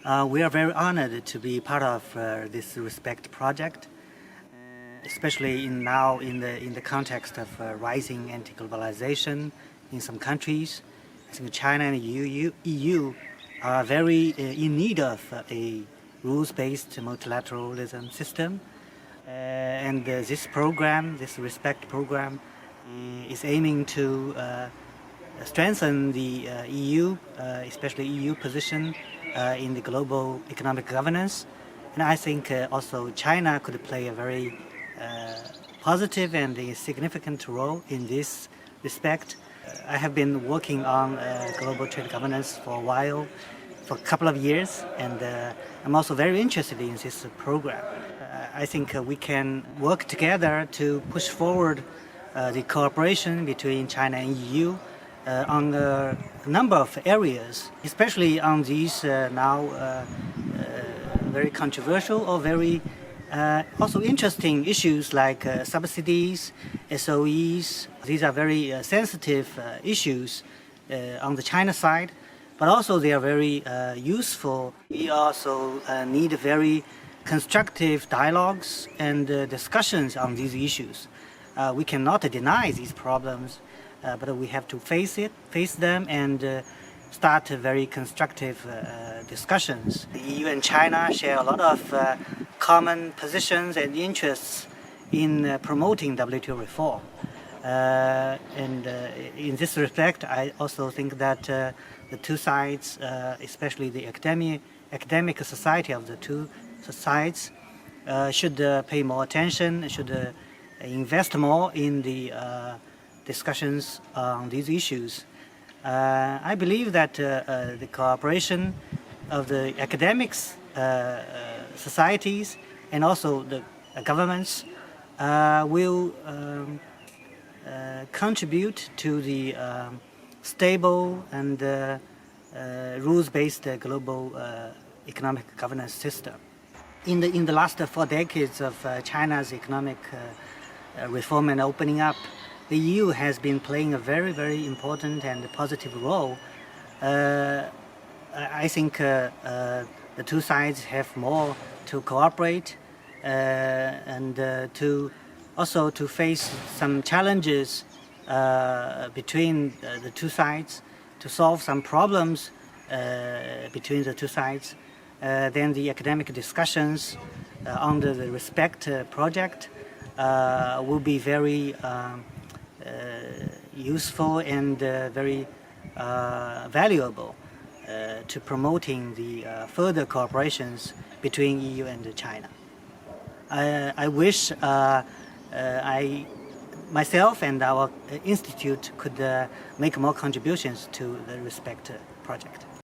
We are very honored to be part of this RCEP project, especially now in the context of rising anti-globalization in some countries. I think China and EU are very in need of a rules-based multilateralism system. And this program, this RCEP program, is aiming to strengthen the EU, especially EU position in the global economic governance. And I think also China could play a very positive and a significant role in this respect. I have been working on global trade governance for a while, for a couple of years, and I'm also very interested in this program. I think we can work together to push forward the cooperation between China and EU on a number of areas, especially on these now very controversial or very also interesting issues like subsidies, SOEs. These are very sensitive issues on the China side, but also they are very useful. We also need very constructive dialogues and discussions on these issues. We cannot deny these problems, but we have to face them and start very constructive discussions. The EU and China share a lot of common positions and interests in promoting WTO reform. And in this respect, I also think that the two sides, especially the academic society of the two sides, should pay more attention, should invest more in the discussions on these issues. I believe that the cooperation of the academics, societies, and also the governments will contribute to the stable and rules-based global economic governance system. In the last 4 decades of China's economic reform and opening up, the EU has been playing a very, very important and positive role. I think the two sides have more to cooperate and to also to face some challenges between the two sides, to solve some problems between the two sides. Then the academic discussions under the RCEP project will be very useful and very valuable to promoting the further cooperations between EU and China. I wish myself and our institute could make more contributions to the RCEP project.